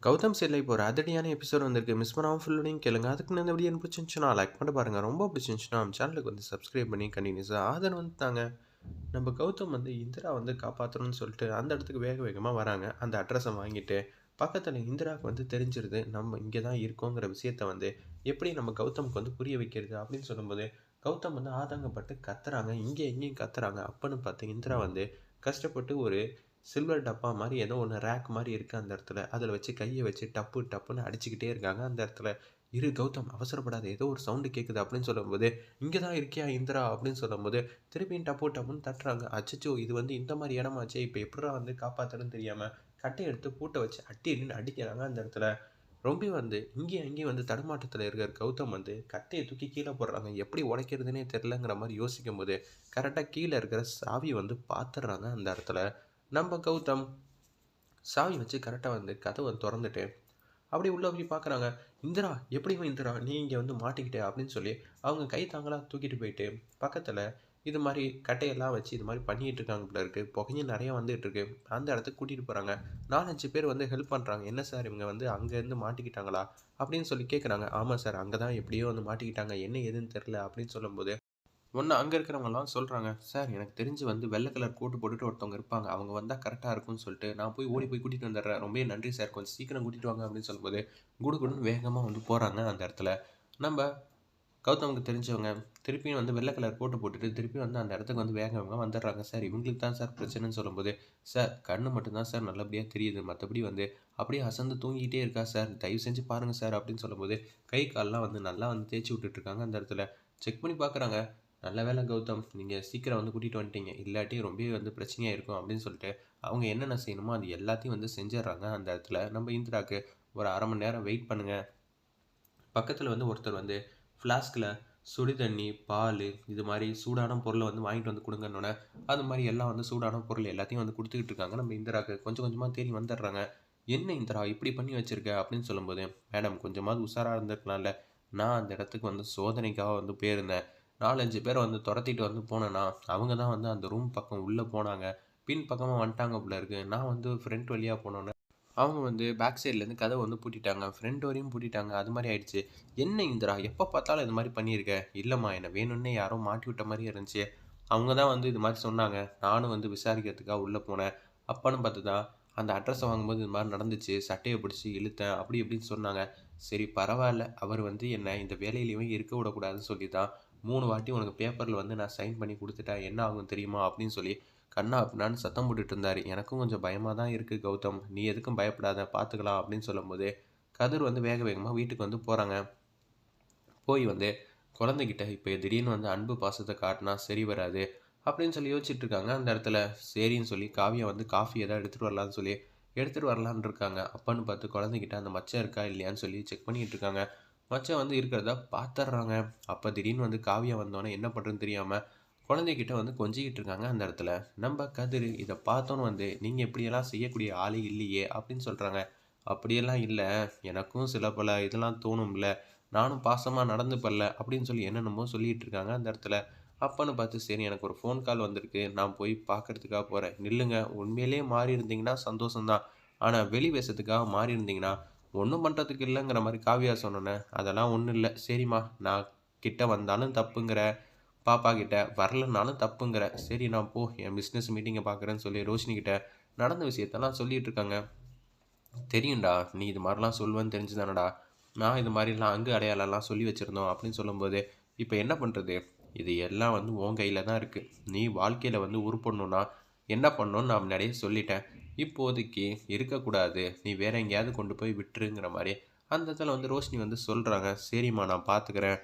கௌதம் சரியில்ல இப்போ ஒரு அதிரடியான எபிசோட் வந்திருக்கு. மிஸ் பண்ணாம ஃபுல்லோடையும் கேளுங்க. அதுக்கு முன்னாடி இந்த வீடியோ எனக்கு பிடிச்சிருந்துச்சுன்னா லைக் பண்ணிட்டு பாருங்க. ரொம்ப பிடிச்சிருந்துச்சுன்னா நம்ம சேனலுக்கு வந்து சப்ஸ்கிரைப் பண்ணி கண்டினியூஸாக ஆதரவு வந்துட்டாங்க. நம்ம கௌதம் வந்து இந்திரா வந்து காப்பாற்றணும்னு சொல்லிட்டு அந்த இடத்துக்கு வேக வேகமாக வராங்க. அந்த அட்ரஸை வாங்கிட்டு பக்கத்தில் இந்திராவுக்கு வந்து தெரிஞ்சிருது நம்ம இங்கே தான் இருக்கோங்கிற விஷயத்த வந்து எப்படி நம்ம கௌதமுக்கு வந்து புரிய வைக்கிறது அப்படின்னு சொல்லும்போது கௌதம் வந்து ஆதங்கப்பட்டு கத்துறாங்க. இங்கே எங்கேயும் கத்துறாங்க. அப்பன்னு பார்த்து இந்திரா வந்து கஷ்டப்பட்டு ஒரு சில்வர் டப்பா மாரி ஏதோ ஒண்ணு ரேக் மாரி இருக்கு அந்த இடத்துல. அதில வச்சு கைய வச்சு டப்பு டப்புன்னு அடிச்சுக்கிட்டே இருக்காங்க அந்த இடத்துல. "இரு கௌதம் அவசரப்படாத ஏதோ ஒரு சவுண்ட் கேட்குது" அப்படின்னு சொல்லும்போது, "இங்க தான் இருக்கியா இந்திரா?" அப்படின்னு சொல்லும்போது, திருப்பியும் டப்பு டப்புன்னு தட்டுறாங்க. அச்சச்சோ! இது வந்து இந்த மாரி இடமாச்சே! இப்ப எப்புட்றா வந்து காப்பாத்துறதுன்னு தெரியாம, கட்டைய எடுத்து பூட்ட வச்சு அடி அடின்னு அடிக்கிறாங்க அந்த இடத்துல. ரொம்ப வந்து இங்கேயும் அங்கேயும் வந்து தடுமாற்றத்துல இருக்கிற கௌதம் வந்து கட்டைய தூக்கி கீழ போடுறாங்க. எப்படி உடைக்கிறதுன்னே தெரியலங்கிற மாரி யோசிக்கும்போது, கரெக்ட்டா கீழ இருக்கிற சாவிய வந்து பாத்துடுறாங்க அந்த இடத்துல. நம்ப கௌதம் சாவி வச்சு கரெக்ட்டா வந்து கதவ தொறந்துட்டு, அப்படியே உள்ள போய் பார்க்குறாங்க. "இந்திரா, எப்படிம்மா இந்திரா நீ இங்க வந்து மாட்டிக்கிட்ட?" அப்படின்னு சொல்லி, அவங்க கை தாங்களா தூக்கிட்டு போயிட்டு, பக்கத்துல இது மாரி கட்டையெல்லாம் வச்சு இது மாரி பண்ணிட்டு இருக்காங்க போல இருக்கு. புகையும் நெறைய வந்துட்டு இருக்கு. அந்த இடத்துக்கு கூட்டிட்டு போறாங்க. 4, 5 பேர் வந்து ஹெல்ப் பண்றாங்க. "என்ன சார் இவங்க வந்து அங்க இருந்து மாட்டிக்கிட்டாங்களா?" அப்படின்னு சொல்லி கேட்குறாங்க. "ஆமா சார், அங்க தான் எப்படியோ வந்து மாட்டிக்கிட்டாங்க. என்ன ஏதுன்னு தெரியல." அப்படின்னு சொல்லும்போது ஒண்ணு அங்க இருக்கிறவங்கலாம் சொல்றாங்க, "சார் எனக்கு தெரிஞ்சு வந்து வெள்ள கலர் கோட்டு போட்டுட்டு ஒருத்தவங்க இருப்பாங்க. அவங்க வந்தா கரெக்ட்டா இருக்கும்னு சொல்லிட்டு, நான் போய் ஓடி போய் கூட்டிட்டு வந்துர்றேன். ரொம்பவே நன்றி சார். கொஞ்சம் சீக்கிரம் கூட்டிட்டு வாங்க" அப்படின்னு சொல்லும்போது, குடுகுடுன்னு வேகமா வந்து போறாங்க அந்த இடத்துல. நம்ப கௌதமுக்கு தெரிஞ்சவங்க திருப்பியும் வந்து வெள்ள கலர் கோட்டு போட்டுட்டு, திருப்பியும் வந்து அந்த இடத்துக்கு வந்து வேக வேகமா வந்துடுறாங்க. "சார் இவங்களுக்கு தான் சார் பிரச்சனைன்னு" சொல்லும்போது, "சார் கண்ணு மட்டும் தான் சார் நல்லபடியா தெரியுது. மத்தபடி வந்து அப்படியே அசந்து தூங்கிட்டே இருக்கா சார். தயவு செஞ்சு பாருங்க சார்" அப்படின்னு சொல்லும்போது, கை கால்லாம் வந்து நல்லா வந்து தேய்ச்சு விட்டுட்டு இருக்காங்க அந்த இடத்துல. செக் பண்ணி பார்க்குறாங்க. "நல்ல வேளை கௌதம், நீங்க சீக்கிரம் வந்து கூட்டிட்டு வந்துட்டீங்க. இல்லாட்டி ரொம்பவே வந்து பிரச்சனையா இருக்கும்" அப்படின்னு சொல்லிட்டு, அவங்க என்னென்ன செய்யணுமோ அது எல்லாத்தையும் வந்து செஞ்சர்றாங்க அந்த இடத்துல. நம்ம இந்திராக்கு "ஒரு 1/2 மணி நேரம் வெயிட் பண்ணுங்க. பக்கத்துல வந்து ஒருத்தர் வந்து ஃப்ளாஸ்க்ல சுடு தண்ணி, பாலு இது மாரி சூடான பொருள வந்து வாங்கிட்டு வந்து குடுங்கன்னோனே, அது மாரி எல்லாம் வந்து சூடான பொருள் எல்லாத்தையும் வந்து குடுத்துக்கிட்டு இருக்காங்க நம்ம இந்திராக்கு. கொஞ்சம் கொஞ்சமா தேடி வந்துடுறாங்க. "என்ன இந்திரா இப்படி பண்ணி வச்சிருக்க?" அப்படின்னு சொல்லும்போது, "மேடம் கொஞ்சமாவது உஷாரா இருந்திருக்கலாம்ல. நான் அந்த இடத்துக்கு வந்து சோதனைக்காக வந்து போயிருந்தேன். 4, 5 பேர வந்து தொரத்திட்டு வந்து போனேனா, அவங்க தான் வந்து அந்த ரூம் பக்கம் உள்ள போனாங்க. பின் பக்கமா வந்துட்டாங்க போல இருக்கு. நான் வந்து ஃப்ரண்ட் வழியா போனோனே அவங்க வந்து பேக் சைட்லேருந்து கதவ வந்து பூட்டிட்டாங்க. ஃப்ரண்ட் டோரையும் பூட்டிட்டாங்க. அது மாரி ஆயிடுச்சு. "என்ன இந்திரா எப்ப பார்த்தாலும் இது மாரி பண்ணியிருக்க?" "இல்லம்மா என்ன வேணும்னே யாரோ மாட்டி விட்ட மாரியே இருந்துச்சு. அவங்க தான் வந்து இது மாரி சொன்னாங்க. நானும் வந்து விசாரிக்கிறதுக்காக உள்ள போனேன். அப்பன்னு பார்த்து தான் அந்த அட்ரஸ வாங்கும்போது இது மாரி நடந்துச்சு. சட்டைய பிடிச்சு இழுத்தேன்." அப்படி இப்படின்னு சொன்னாங்க. "சரி பரவால்ல. அவர் வந்து என்ன இந்த வேலையிலயும் இருக்க விடக்கூடாதுன்னு சொல்லி தான் 3 வாட்டி உனக்கு பேப்பர்ல வந்து நான் சைன் பண்ணி குடுத்துட்டேன். என்ன ஆகும் தெரியுமா?" அப்படின்னு சொல்லி கன்னா பின்னான்னு சத்தம் போட்டுட்டு இருந்தாரு. எனக்கும் கொஞ்சம் பயமா தான் இருக்கு கௌதம். நீ எதுக்கும் பயப்படாத பார்த்துக்கலாம் அப்படின்னு சொல்லும்போது, கதிர் வந்து வேக வேகமா வீட்டுக்கு வந்து போறாங்க. போய் வந்து குழந்தைகிட்ட இப்ப திடீர்னு வந்து அன்பு பாசத்த காட்டுனா சரி வராது. அப்படின்னு சொல்லி யோசிச்சுட்டு இருக்காங்க. அந்த இடத்துல சரின்னு சொல்லி காவியா வந்து காஃபி ஏதாவது எடுத்துட்டு வரலான்னு சொல்லி எடுத்துட்டு வரலான்னு இருக்காங்க. அப்பன்னு பார்த்து குழந்தைகிட்ட அந்த மச்சம் இருக்கா இல்லையான்னு சொல்லி செக் பண்ணிட்டு இருக்காங்க. மச்சம் வந்து இருக்கிறத பார்த்துடுறாங்க. அப்ப திடீர்னு வந்து காவியா வந்தோனே என்ன பண்றதுன்னு தெரியாம குழந்தைகிட்ட வந்து கொஞ்சிக்கிட்டு இருக்காங்க அந்த இடத்துல. நம்ம கதிரு இத பார்த்தோன்னு வந்து, "நீங்க இப்படியெல்லாம் செய்யக்கூடிய ஆளே இல்லையே" அப்படின்னு சொல்றாங்க. "அப்படியெல்லாம் இல்ல. எனக்கும் சில பல இதெல்லாம் தோணும்ல. நானும் பாசமா நடந்துப்பேன்ல" அப்படின்னு சொல்லி என்னென்னமோ சொல்லிட்டு இருக்காங்க அந்த இடத்துல. அப்பன்னு பார்த்து, "சரி எனக்கு ஒரு ஃபோன் கால் வந்திருக்கு. நான் போய் பார்க்கறதுக்காக போறேன்." "நில்லுங்க. உண்மையிலேயே மாறியிருந்தீங்கன்னா சந்தோஷம் தான். ஆனா வெளி வேஷத்துக்காக மாறியிருந்தீங்கன்னா, ஒண்ணும் பண்றதுக்கு இல்லங்கிற" மாரி காவியா சொன்னோனே, "அதெல்லாம் ஒண்ணும் இல்ல. சரிம்மா நான் கிட்ட வந்தாலும் தப்புங்கிற. பாப்பா கிட்ட வரலனாலும் தப்புங்கிற. சரி நான் போ என் பிசினஸ் மீட்டிங்க பார்க்குறேன்னு சொல்லி ரோஷினி கிட்ட நடந்த விஷயத்தெல்லாம் சொல்லிட்டு இருக்காங்க. தெரியும்டா நீ இது மாரிலாம் சொல்லுவேன்னு தெரிஞ்சு தானடா, நான் இது மாரிலாம் அங்கு அடையாளம்லாம் சொல்லி வச்சிருந்தோம் அப்படின்னு சொல்லும்போது, இப்ப என்ன பண்றது? இது எல்லாம் வந்து உன் கையில தான் இருக்கு. நீ வாழ்க்கையில வந்து உருப்படணும்னா என்ன பண்ணணும்னு நான் முன்னாடியே சொல்லிட்டேன். இப்போதைக்கு இருக்கக்கூடாது. நீ வேற எங்கேயாவது கொண்டு போய் விட்டுருங்கிற மாரி அந்த இடத்துல வந்து ரோஷினி வந்து சொல்றாங்க. சரிம்மா நான் பார்த்துக்கிறேன்.